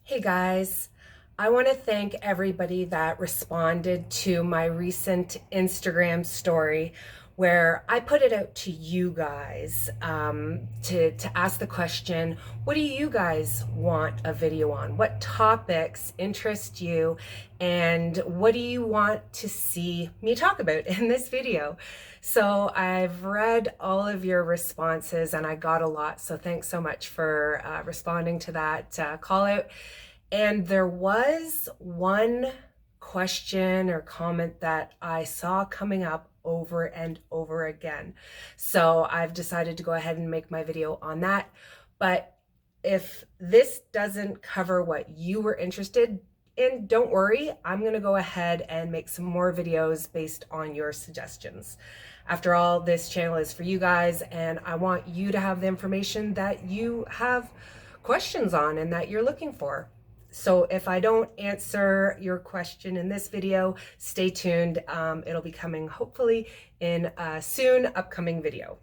Hey guys, I want to thank everybody that responded to my recent Instagram story where I put it out to you guys to ask the question, what do you guys want a video on? What topics interest you? And what do you want to see me talk about in this video? So I've read all of your responses and I got a lot. So thanks so much for responding to that call out. And there was one question or comment that I saw coming up over and over again. So I've decided to go ahead and make my video on that. But if this doesn't cover what you were interested in, don't worry. I'm going to go ahead and make some more videos based on your suggestions. After all, this channel is for you guys, and I want you to have the information that you have questions on and that you're looking for. So if I don't answer your question in this video, stay tuned. It'll be coming hopefully in a soon upcoming video.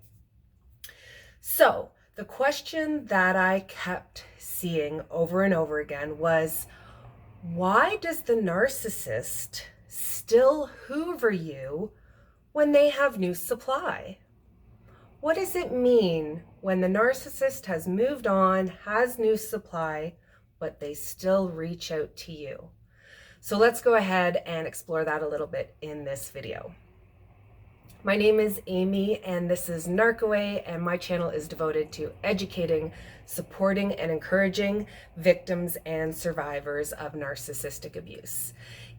So the question that I kept seeing over and over again was, why does the narcissist still hoover you when they have new supply? What does it mean when the narcissist has moved on, has new supply, but they still reach out to you? So let's go ahead and explore that a little bit in this video. My name is Amy and this is Narcaway, and my channel is devoted to educating, supporting, and encouraging victims and survivors of narcissistic abuse.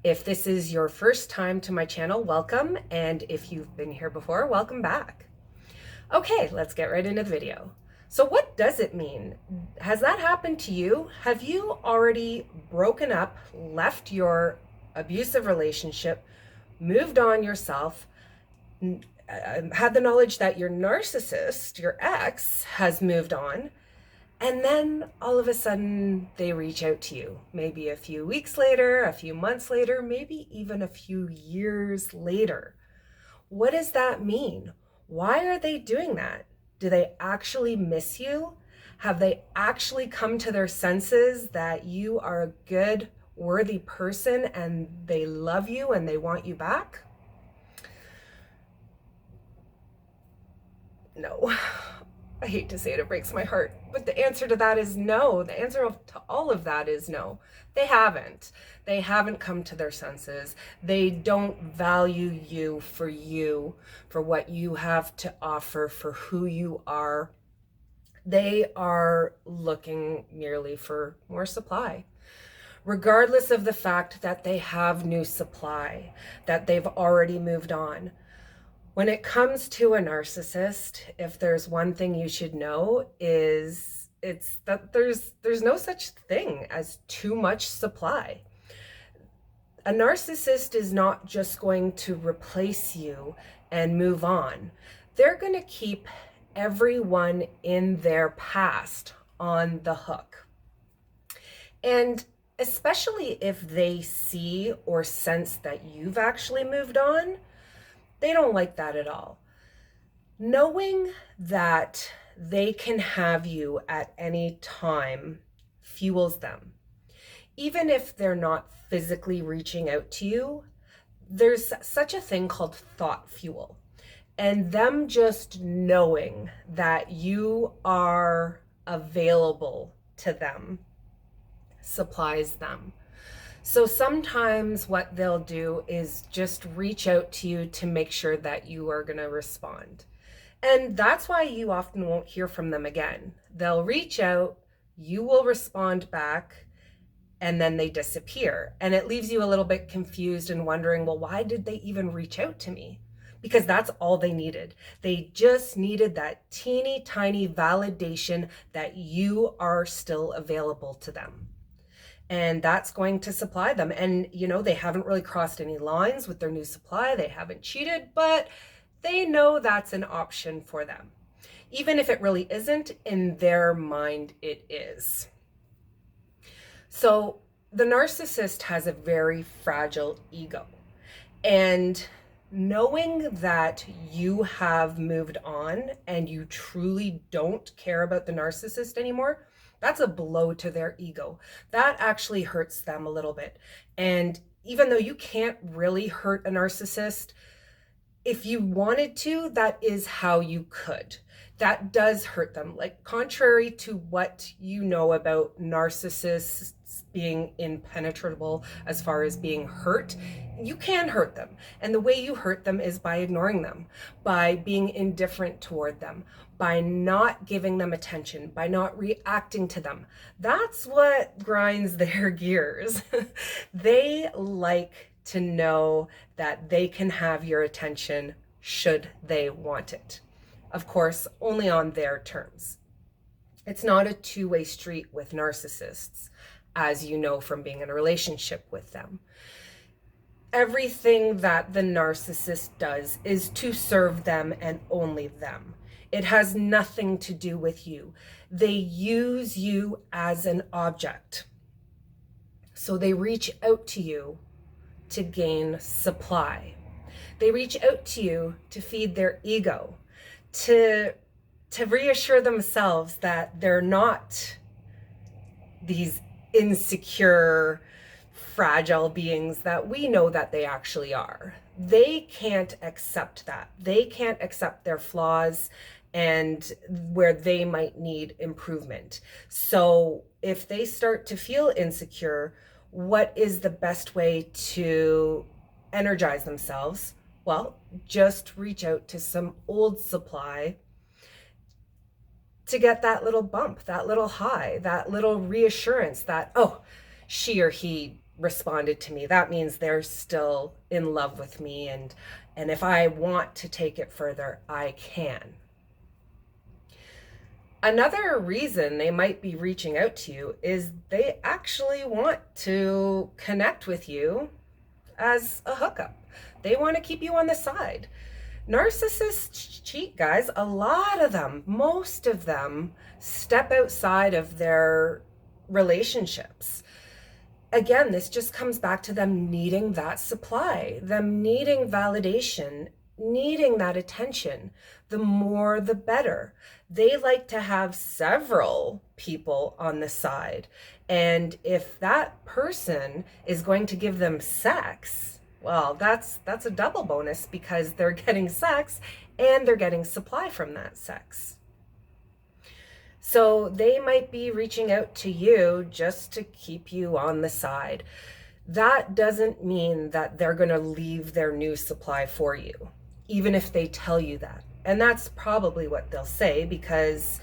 If this is your first time to my channel, welcome, and if you've been here before, welcome back. Okay, let's get right into the video. So what does it mean? Has that happened to you? Have you already broken up, left your abusive relationship, moved on yourself, had the knowledge that your narcissist, your ex, has moved on, and then all of a sudden they reach out to you? Maybe a few weeks later, a few months later, maybe even a few years later. What does that mean? Why are they doing that? Do they actually miss you? Have they actually come to their senses that you are a good, worthy person and they love you and they want you back? No. I hate to say it, it breaks my heart, but the answer to that is no. The answer to all of that is no. They haven't. They haven't come to their senses. They don't value you, for what you have to offer, for who you are. They are looking merely for more supply, regardless of the fact that they have new supply, that they've already moved on. When it comes to a narcissist, if there's one thing you should know, it's that there's no such thing as too much supply. A narcissist is not just going to replace you and move on. They're going to keep everyone in their past on the hook. And especially if they see or sense that you've actually moved on, they don't like that at all. Knowing that they can have you at any time fuels them. Even if they're not physically reaching out to you, there's such a thing called thought fuel. And them just knowing that you are available to them supplies them. So sometimes what they'll do is just reach out to you to make sure that you are going to respond. And that's why you often won't hear from them again. They'll reach out, you will respond back, and then they disappear. And it leaves you a little bit confused and wondering, well, why did they even reach out to me? Because that's all they needed. They just needed that teeny tiny validation that you are still available to them. And that's going to supply them. And, you know, they haven't really crossed any lines with their new supply. They haven't cheated, but they know that's an option for them. Even if it really isn't, in their mind, it is. So the narcissist has a very fragile ego. And knowing that you have moved on and you truly don't care about the narcissist anymore, That's a blow to their ego. That actually hurts them a little bit. And even though you can't really hurt a narcissist, if you wanted to, that is how you could. That does hurt them. Like, contrary to what you know about narcissists being impenetrable as far as being hurt, you can hurt them. And the way you hurt them is by ignoring them, by being indifferent toward them, by not giving them attention, by not reacting to them. That's what grinds their gears. They like to know that they can have your attention should they want it. Of course, only on their terms. It's not a two-way street with narcissists, as you know from being in a relationship with them. Everything that the narcissist does is to serve them and only them. It has nothing to do with you. They use you as an object. So they reach out to you to gain supply. They reach out to you to feed their ego, to reassure themselves that they're not these insecure, fragile beings that we know that they actually are. They can't accept that. They can't accept their flaws and where they might need improvement. So if they start to feel insecure, what is the best way to energize themselves? Well, just reach out to some old supply to get that little bump, that little high, that little reassurance that, oh, she or he responded to me. That means they're still in love with me. And if I want to take it further, I can. Another reason they might be reaching out to you is they actually want to connect with you as a hookup. They want to keep you on the side. Narcissists cheat, guys. A lot of them, most of them, step outside of their relationships. Again, this just comes back to them needing that supply, them needing validation, needing that attention. The more, the better. They like to have several people on the side. And if that person is going to give them sex, well, that's a double bonus because they're getting sex and they're getting supply from that sex. So they might be reaching out to you just to keep you on the side. That doesn't mean that they're going to leave their new supply for you, even if they tell you that. And that's probably what they'll say, because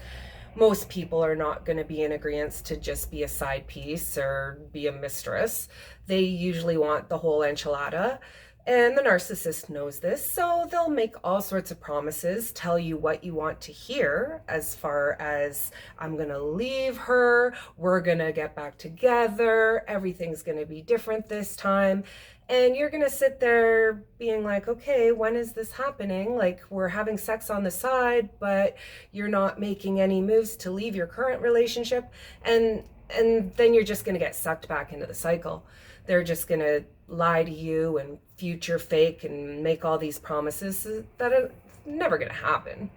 most people are not going to be in agreement to just be a side piece or be a mistress. They usually want the whole enchilada. And the narcissist knows this, so they'll make all sorts of promises, tell you what you want to hear, as far as, I'm gonna leave her, we're gonna get back together, everything's gonna be different this time. And you're gonna sit there being like, okay, when is this happening? Like, we're having sex on the side, but you're not making any moves to leave your current relationship. And then you're just gonna get sucked back into the cycle. They're just gonna lie to you and future fake and make all these promises that are never gonna happen.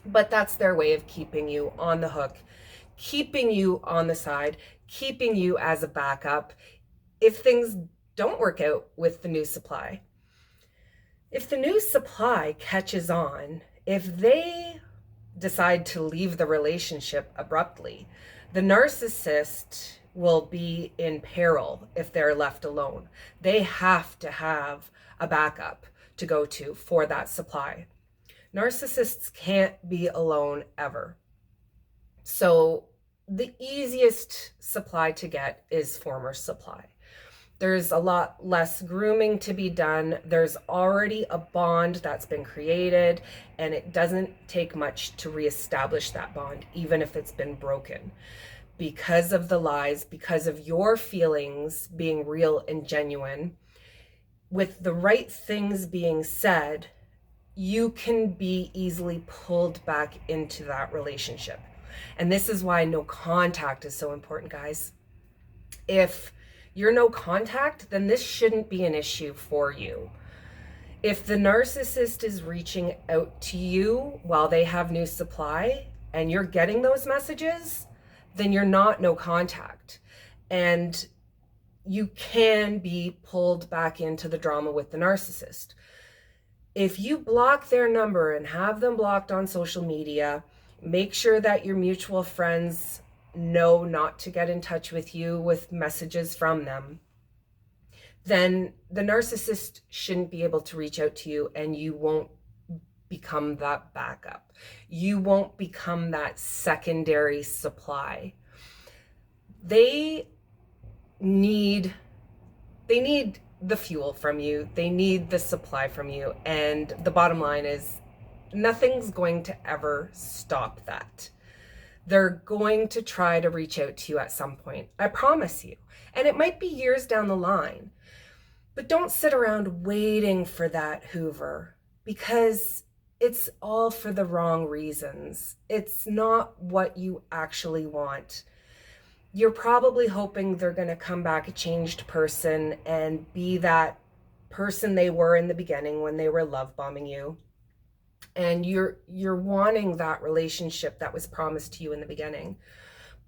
But that's their way of keeping you on the hook, keeping you on the side, keeping you as a backup if things don't work out with the new supply. If the new supply catches on, if they decide to leave the relationship abruptly, the narcissist will be in peril if they're left alone. They have to have a backup to go to for that supply. Narcissists can't be alone ever. So the easiest supply to get is former supply. There's a lot less grooming to be done. There's already a bond that's been created, and it doesn't take much to reestablish that bond, even if it's been broken. Because of the lies, because of your feelings being real and genuine, with the right things being said, you can be easily pulled back into that relationship. And this is why no contact is so important, guys. If you're no contact, then this shouldn't be an issue for you. If the narcissist is reaching out to you while they have new supply and you're getting those messages, then you're not no contact. And you can be pulled back into the drama with the narcissist. If you block their number and have them blocked on social media, make sure that your mutual friends know not to get in touch with you with messages from them. Then the narcissist shouldn't be able to reach out to you, and you won't become that backup. You won't become that secondary supply. They need the fuel from you. They need the supply from you. And the bottom line is nothing's going to ever stop that. They're going to try to reach out to you at some point. I promise you. And it might be years down the line. But don't sit around waiting for that Hoover, because it's all for the wrong reasons. It's not what you actually want. You're probably hoping they're going to come back a changed person and be that person they were in the beginning when they were love bombing you. And you're wanting that relationship that was promised to you in the beginning.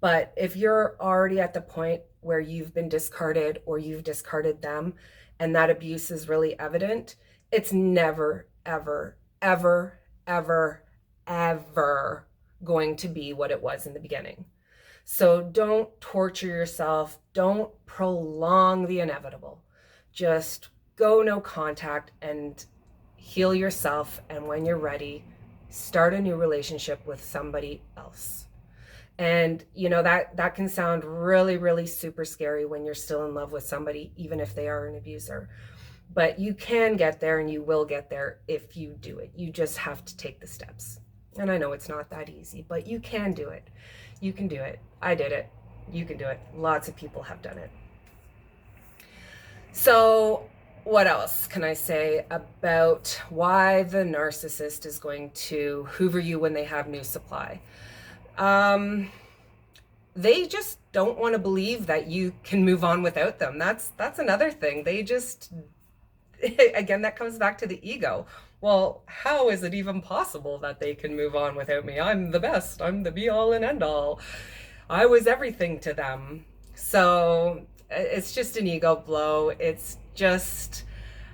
But if you're already at the point where you've been discarded or you've discarded them and that abuse is really evident, it's never, ever, ever, ever, ever going to be what it was in the beginning. So don't torture yourself. Don't prolong the inevitable. Just go no contact and heal yourself. And when you're ready, start a new relationship with somebody else. And you know, that can sound really, really super scary when you're still in love with somebody, even if they are an abuser. But you can get there, and you will get there if you do it. You just have to take the steps. And I know it's not that easy, but you can do it. You can do it. I did it. You can do it. Lots of people have done it. So what else can I say about why the narcissist is going to hoover you when they have new supply? They just don't want to believe that you can move on without them. That's another thing. They just, again, that comes back to the ego. Well, how is it even possible that they can move on without me? I'm the best. I'm the be all and end all. I was everything to them. So it's just an ego blow. It's just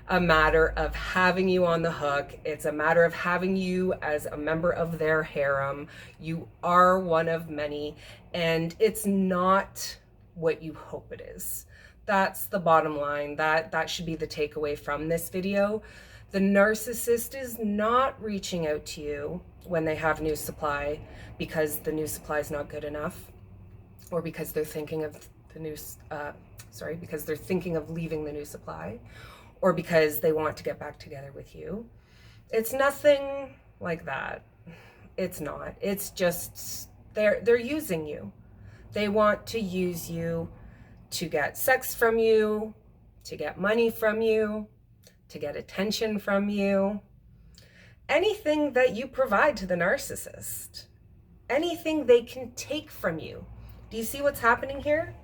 a matter of having you on the hook. It's a matter of having you as a member of their harem. You are one of many, and it's not what you hope it is. That's the bottom line. That should be the takeaway from this video. The narcissist is not reaching out to you when they have new supply because the new supply is not good enough, or because they're thinking of the new, because they're thinking of leaving the new supply, or because they want to get back together with you. It's nothing like that. It's not. It's just they're using you. They want to use you to get sex from you, to get money from you, to get attention from you. Anything that you provide to the narcissist, anything they can take from you. Do you see what's happening here?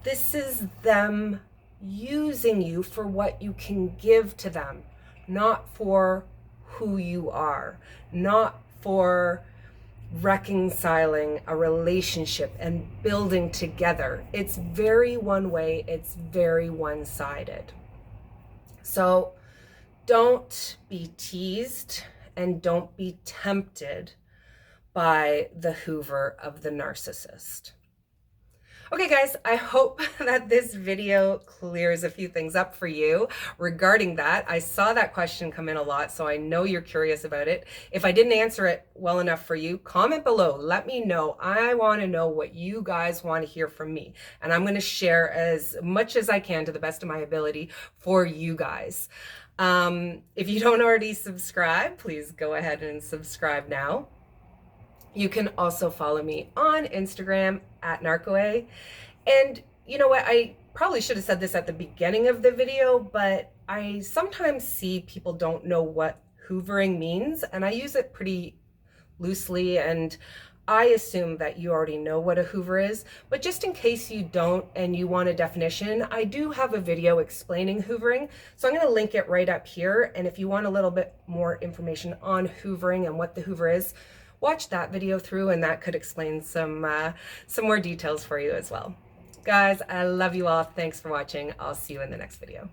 This is them using you for what you can give to them, not for who you are, not for reconciling a relationship and building together. It's very one way, it's very one-sided. So don't be teased and don't be tempted by the Hoover of the narcissist. Okay guys, I hope that this video clears a few things up for you regarding that. I saw that question come in a lot, so I know you're curious about it. If I didn't answer it well enough for you, comment below. Let me know. I want to know what you guys want to hear from me. And I'm going to share as much as I can to the best of my ability for you guys. If you don't already subscribe, please go ahead and subscribe now. You can also follow me on Instagram at Narcaway. And you know what? I probably should have said this at the beginning of the video, but I sometimes see people don't know what hoovering means, and I use it pretty loosely, and I assume that you already know what a hoover is. But just in case you don't and you want a definition, I do have a video explaining hoovering. So I'm going to link it right up here. And if you want a little bit more information on hoovering and what the hoover is, watch that video through, and that could explain some more details for you as well. Guys, I love you all. Thanks for watching. I'll see you in the next video.